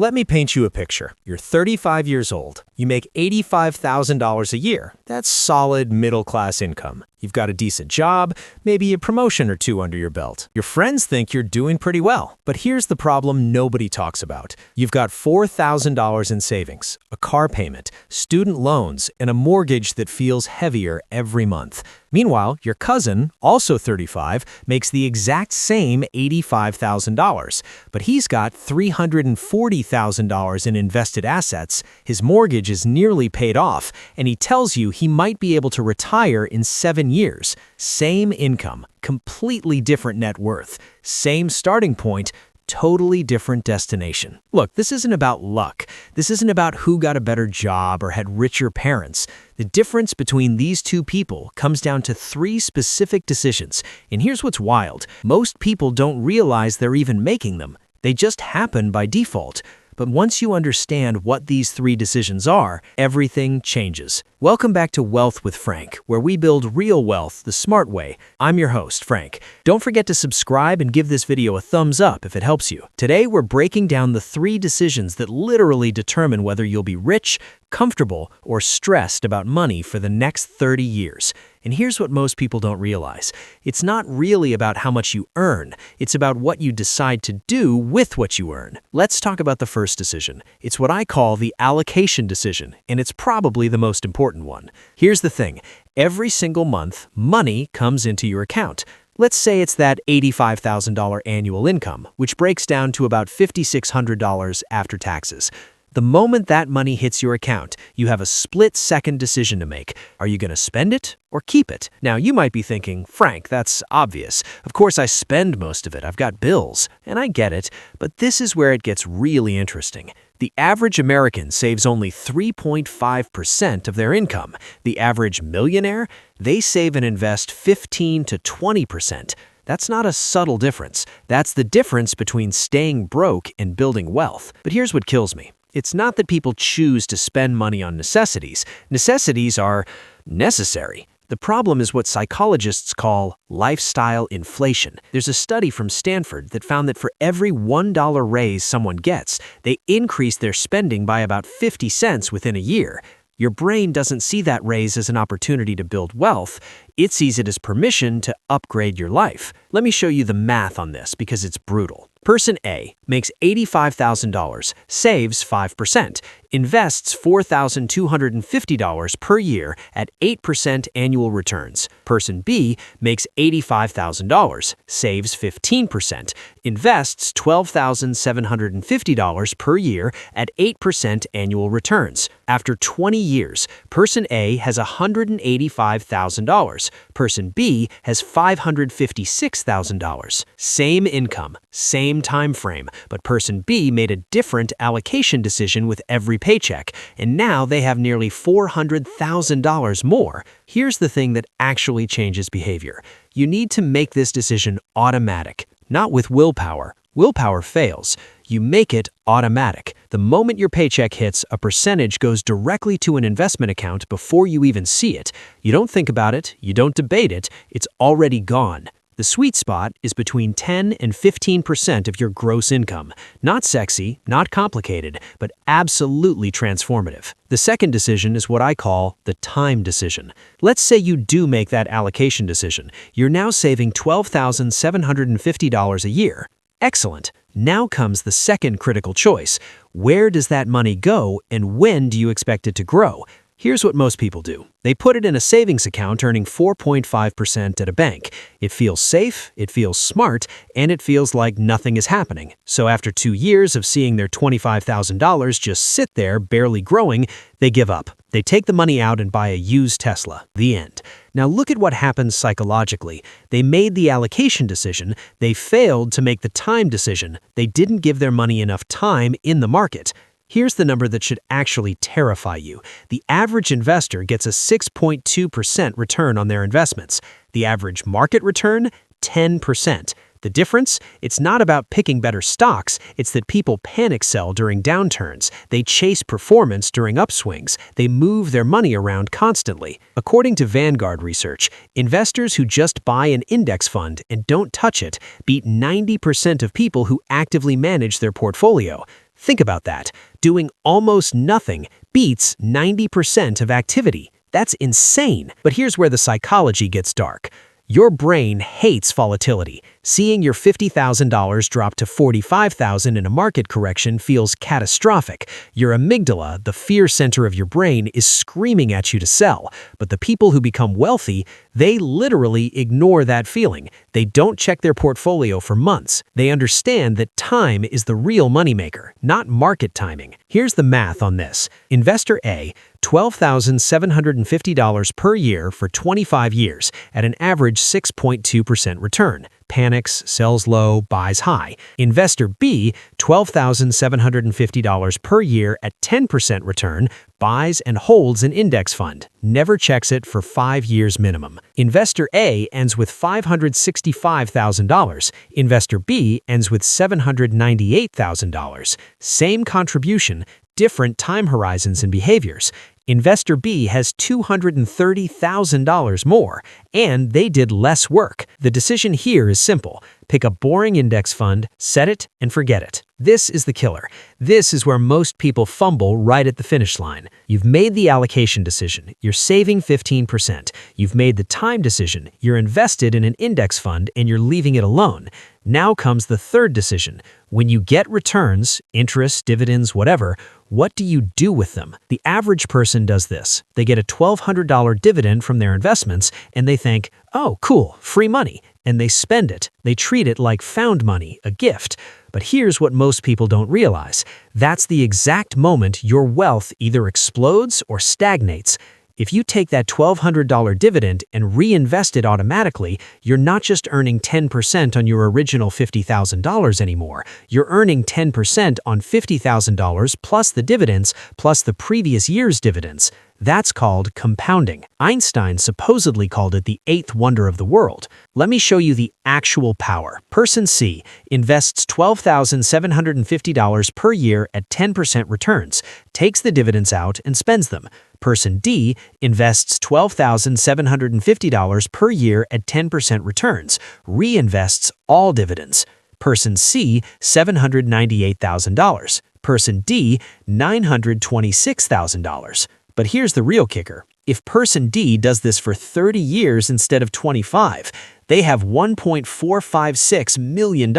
Let me paint you a picture. You're 35 years old. You make $85,000 a year. That's solid middle-class income. You've got a decent job, maybe a promotion or two under your belt. Your friends think you're doing pretty well. But here's the problem nobody talks about. You've got $4,000 in savings, a car payment, student loans, and a mortgage that feels heavier every month. Meanwhile, your cousin, also 35, makes the exact same $85,000, but he's got $340,000 in invested assets, his mortgage is nearly paid off, and he tells you he might be able to retire in 7 years. Same income, completely different net worth, same starting point, totally different destination. Look, this isn't about luck. This isn't about who got a better job or had richer parents. The difference between these two people comes down to 3 specific decisions. And here's what's wild. Most people don't realize they're even making them. They just happen by default. But once you understand what these 3 decisions are, everything changes. Welcome back to Wealth with Frank, where we build real wealth the smart way. I'm your host, Frank. Don't forget to subscribe and give this video a thumbs up if it helps you. Today, we're breaking down the 3 decisions that literally determine whether you'll be rich, comfortable, or stressed about money for the next 30 years. And here's what most people don't realize. It's not really about how much you earn. It's about what you decide to do with what you earn. Let's talk about the first decision. It's what I call the allocation decision, and it's probably the most important one. Here's the thing. Every single month, money comes into your account. Let's say it's that $85,000 annual income, which breaks down to about $5,600 after taxes. The moment that money hits your account, you have a split-second decision to make. Are you going to spend it or keep it? Now, you might be thinking, Frank, that's obvious. Of course, I spend most of it. I've got bills. And I get it. But this is where it gets really interesting. The average American saves only 3.5% of their income. The average millionaire, they save and invest 15 to 20%. That's not a subtle difference. That's the difference between staying broke and building wealth. But here's what kills me. It's not that people choose to spend money on necessities. Necessities are necessary. The problem is what psychologists call lifestyle inflation. There's a study from Stanford that found that for every $1 raise someone gets, they increase their spending by about 50 cents within a year. Your brain doesn't see that raise as an opportunity to build wealth. It sees it as permission to upgrade your life. Let me show you the math on this because it's brutal. Person A makes $85,000, saves 5%, invests $4,250 per year at 8% annual returns. Person B makes $85,000, saves 15%, invests $12,750 per year at 8% annual returns. After 20 years, Person A has $185,000. Person B has $556,000. Same income, same time frame, but Person B made a different allocation decision with every paycheck, and now they have nearly $400,000 more. Here's the thing that actually changes behavior. You need to make this decision automatic, not with willpower. Willpower fails. You make it automatic. The moment your paycheck hits, a percentage goes directly to an investment account before you even see it. You don't think about it, you don't debate it, it's already gone. The sweet spot is between 10 and 15% of your gross income. Not sexy, not complicated, but absolutely transformative. The second decision is what I call the time decision. Let's say you do make that allocation decision. You're now saving $12,750 a year. Excellent. Now comes the second critical choice. Where does that money go and when do you expect it to grow? Here's what most people do. They put it in a savings account earning 4.5% at a bank. It feels safe, it feels smart, and it feels like nothing is happening. So after 2 years of seeing their $25,000 just sit there barely growing, they give up. They take the money out and buy a used Tesla. The end. Now look at what happens psychologically. They made the allocation decision. They failed to make the time decision. They didn't give their money enough time in the market. Here's the number that should actually terrify you. The average investor gets a 6.2% return on their investments. The average market return, 10%. The difference? It's not about picking better stocks. It's that people panic sell during downturns. They chase performance during upswings. They move their money around constantly. According to Vanguard research, investors who just buy an index fund and don't touch it beat 90% of people who actively manage their portfolio. Think about that. Doing almost nothing beats 90% of activity. That's insane. But here's where the psychology gets dark. Your brain hates volatility. Seeing your $50,000 drop to $45,000 in a market correction feels catastrophic. Your amygdala, the fear center of your brain, is screaming at you to sell. But the people who become wealthy, they literally ignore that feeling. They don't check their portfolio for months. They understand that time is the real moneymaker, not market timing. Here's the math on this. Investor A, $12,750 per year for 25 years at an average 6.2% return. Panics, sells low, buys high. Investor B, $12,750 per year at 10% return, buys and holds an index fund, never checks it for 5 years minimum. Investor A ends with $565,000. Investor B ends with $798,000. Same contribution, different time horizons and behaviors. Investor B has $230,000 more, and they did less work. The decision here is simple. Pick a boring index fund, set it, and forget it. This is the killer. This is where most people fumble right at the finish line. You've made the allocation decision. You're saving 15%. You've made the time decision. You're invested in an index fund, and you're leaving it alone. Now comes the third decision. When you get returns, interest, dividends, whatever, what do you do with them? The average person does this. They get a $1,200 dividend from their investments, and they think, oh, cool, free money. And they spend it. They treat it like found money, a gift. But here's what most people don't realize. That's the exact moment your wealth either explodes or stagnates. If you take that $1,200 dividend and reinvest it automatically, you're not just earning 10% on your original $50,000 anymore. You're earning 10% on $50,000 plus the dividends plus the previous year's dividends. That's called compounding. Einstein supposedly called it the eighth wonder of the world. Let me show you the actual power. Person C invests $12,750 per year at 10% returns, takes the dividends out and spends them. Person D invests $12,750 per year at 10% returns, reinvests all dividends. Person C, $798,000. Person D, $926,000. But here's the real kicker. If person D does this for 30 years instead of 25, they have $1.456 million.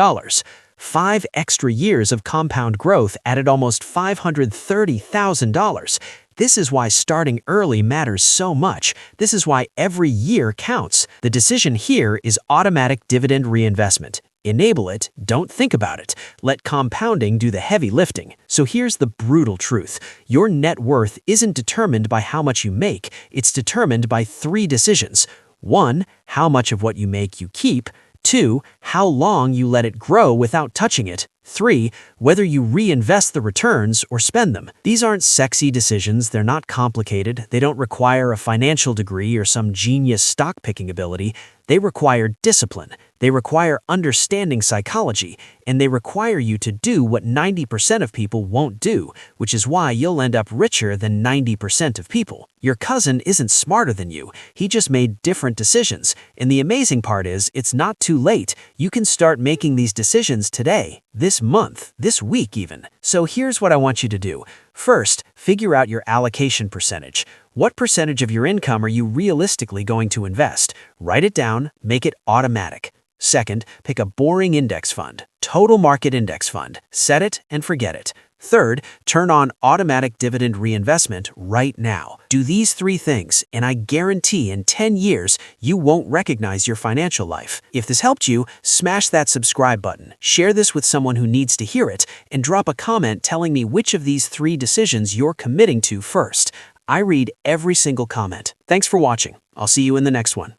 5 extra years of compound growth added almost $530,000. This is why starting early matters so much. This is why every year counts. The decision here is automatic dividend reinvestment. Enable it, don't think about it. Let compounding do the heavy lifting. So here's the brutal truth. Your net worth isn't determined by how much you make. It's determined by 3 decisions. 1, how much of what you make you keep. 2, how long you let it grow without touching it. 3, whether you reinvest the returns or spend them. These aren't sexy decisions, they're not complicated, they don't require a financial degree or some genius stock-picking ability. They require discipline, they require understanding psychology, and they require you to do what 90% of people won't do, which is why you'll end up richer than 90% of people. Your cousin isn't smarter than you, he just made different decisions, and the amazing part is it's not too late. You can start making these decisions today, this month, this week even. So here's what I want you to do. First, figure out your allocation percentage. What percentage of your income are you realistically going to invest? Write it down, make it automatic. Second, pick a boring index fund, total market index fund. Set it and forget it. Third, turn on automatic dividend reinvestment right now. Do these 3 things, and I guarantee in 10 years, you won't recognize your financial life. If this helped you, smash that subscribe button, share this with someone who needs to hear it, and drop a comment telling me which of these 3 decisions you're committing to first. I read every single comment. Thanks for watching. I'll see you in the next one.